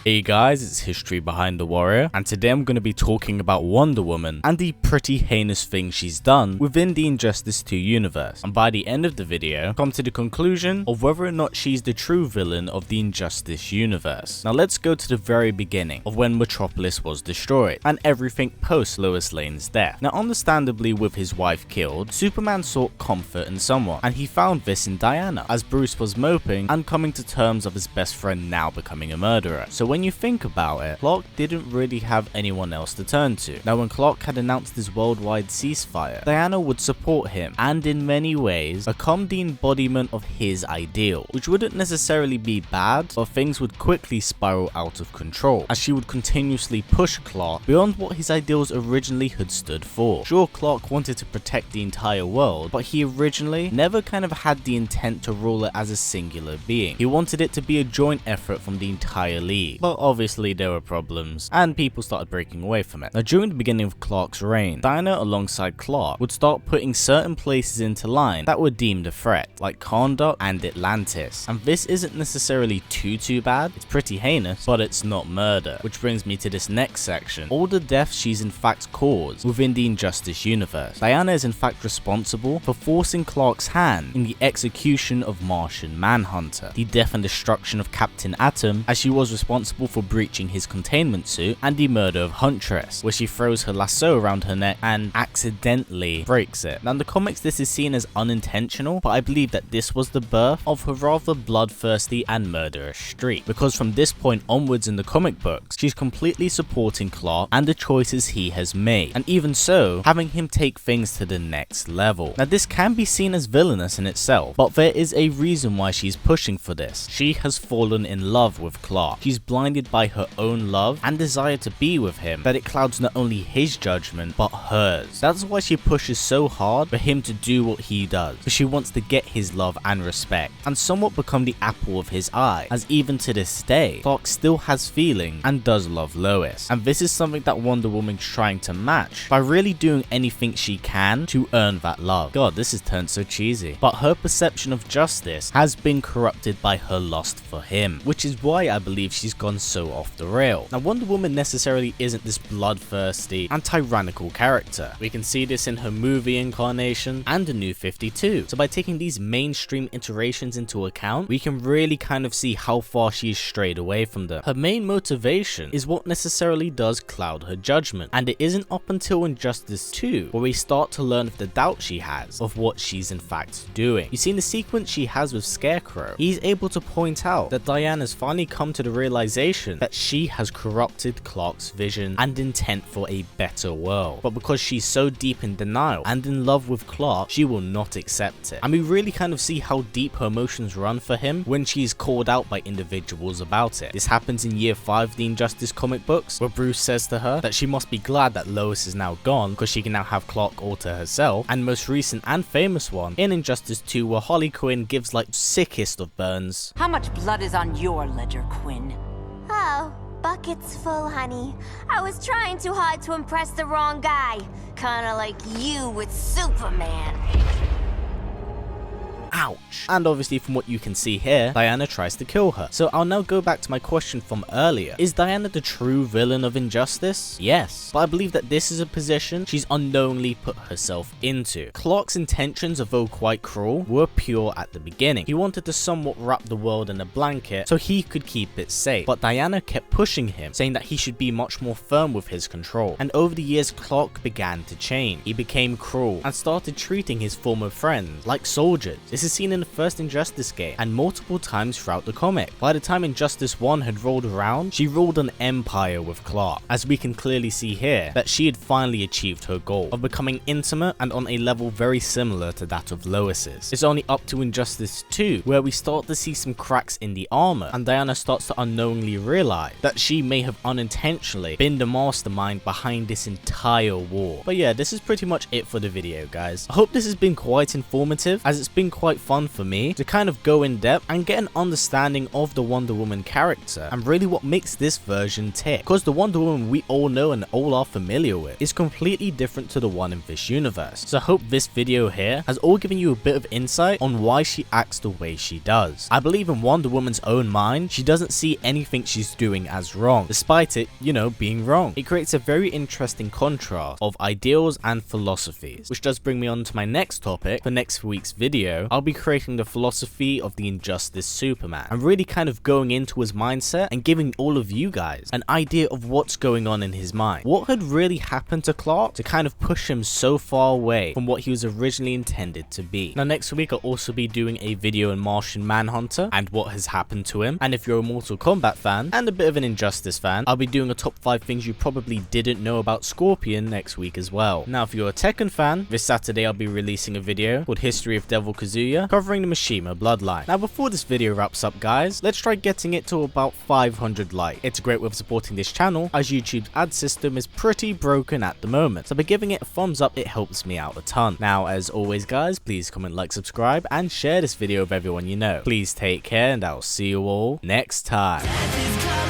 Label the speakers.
Speaker 1: Hey guys, it's History Behind the Warrior, and today I'm going to be talking about Wonder Woman and the pretty heinous thing she's done within the Injustice 2 universe, and by the end of the video, come to the conclusion of whether or not she's the true villain of the Injustice universe. Now let's go to the very beginning of when Metropolis was destroyed, and everything post Lois Lane's death. Now understandably, with his wife killed, Superman sought comfort in someone, and he found this in Diana, as Bruce was moping and coming to terms of his best friend now becoming a murderer. So when you think about it, Clark didn't really have anyone else to turn to. Now when Clark had announced his worldwide ceasefire, Diana would support him and in many ways become the embodiment of his ideal, which wouldn't necessarily be bad, but things would quickly spiral out of control as she would continuously push Clark beyond what his ideals originally had stood for. Sure, Clark wanted to protect the entire world, but he originally never kind of had the intent to rule it as a singular being. He wanted it to be a joint effort from the entire league. But obviously there were problems, and people started breaking away from it. Now during the beginning of Clark's reign, Diana alongside Clark would start putting certain places into line that were deemed a threat, like Kahndaq and Atlantis. And this isn't necessarily too bad, it's pretty heinous, but it's not murder. Which brings me to this next section. All the deaths she's in fact caused within the Injustice universe. Diana is in fact responsible for forcing Clark's hand in the execution of Martian Manhunter, the death and destruction of Captain Atom, as she was responsible for breaching his containment suit, and the murder of Huntress, where she throws her lasso around her neck and accidentally breaks it. Now in the comics this is seen as unintentional, but I believe that this was the birth of her rather bloodthirsty and murderous streak, because from this point onwards in the comic books, she's completely supporting Clark and the choices he has made, and even so, having him take things to the next level. Now this can be seen as villainous in itself, but there is a reason why she's pushing for this. She has fallen in love with Clark. She's blinded by her own love and desire to be with him, that it clouds not only his judgment, but hers. That's why she pushes so hard for him to do what he does, because she wants to get his love and respect, and somewhat become the apple of his eye, as even to this day, Clark still has feelings and does love Lois. And this is something that Wonder Woman's trying to match, by really doing anything she can to earn that love. God, this has turned so cheesy. But her perception of justice has been corrupted by her lust for him, which is why I believe she's gone so off the rail. Now Wonder Woman necessarily isn't this bloodthirsty and tyrannical character. We can see this in her movie incarnation and the New 52. So by taking these mainstream iterations into account, we can really kind of see how far she's strayed away from them. Her main motivation is what necessarily does cloud her judgment, and it isn't up until Injustice 2 where we start to learn of the doubt she has of what she's in fact doing. You see in the sequence she has with Scarecrow, he's able to point out that Diana's finally come to the realization that she has corrupted Clark's vision and intent for a better world, but because she's so deep in denial and in love with Clark, she will not accept it. And we really kind of see how deep her emotions run for him when she's called out by individuals about it. This happens in year 5 of the Injustice comic books, where Bruce says to her that she must be glad that Lois is now gone because she can now have Clark all to herself, and most recent and famous one in Injustice 2 where Harley Quinn gives like sickest of burns.
Speaker 2: How much blood is on your ledger, Quinn?
Speaker 3: Oh, buckets full, honey. I was trying too hard to impress the wrong guy. Kinda like you with Superman.
Speaker 1: Ouch. And obviously from what you can see here, Diana tries to kill her. So I'll now go back to my question from earlier. Is Diana the true villain of Injustice? Yes, but I believe that this is a position she's unknowingly put herself into. Clark's intentions, although quite cruel, were pure at the beginning. He wanted to somewhat wrap the world in a blanket so he could keep it safe, but Diana kept pushing him, saying that he should be much more firm with his control. And over the years, Clark began to change. He became cruel and started treating his former friends like soldiers. This is seen in the first Injustice game and multiple times throughout the comic. By the time Injustice 1 had rolled around, she ruled an empire with Clark, as we can clearly see here that she had finally achieved her goal of becoming intimate and on a level very similar to that of Lois's. It's only up to Injustice 2 where we start to see some cracks in the armor, and Diana starts to unknowingly realize that she may have unintentionally been the mastermind behind this entire war. But yeah, this is pretty much it for the video, guys. I hope this has been quite informative, as it's been quite quite fun for me to kind of go in depth and get an understanding of the Wonder Woman character and really what makes this version tick, because the Wonder Woman we all know and all are familiar with is completely different to the one in this universe. So I hope this video here has all given you a bit of insight on why she acts the way she does. I believe in Wonder Woman's own mind, she doesn't see anything she's doing as wrong, despite it, you know, being wrong. It creates a very interesting contrast of ideals and philosophies, which does bring me on to my next topic. For next week's video, I'll be creating the philosophy of the Injustice Superman and really kind of going into his mindset and giving all of you guys an idea of what's going on in his mind. What had really happened to Clark to kind of push him so far away from what he was originally intended to be. Now next week I'll also be doing a video on Martian Manhunter and what has happened to him, and if you're a Mortal Kombat fan and a bit of an Injustice fan, I'll be doing a top 5 things you probably didn't know about Scorpion next week as well. Now if you're a Tekken fan, this Saturday I'll be releasing a video called History of Devil Kazuya covering the Mishima bloodline. Now before this video wraps up guys, let's try getting it to about 500 likes. It's a great way of supporting this channel as YouTube's ad system is pretty broken at the moment, so by giving it a thumbs up it helps me out a ton. Now as always guys, please comment, like, subscribe and share this video with everyone you know. Please take care and I'll see you all next time.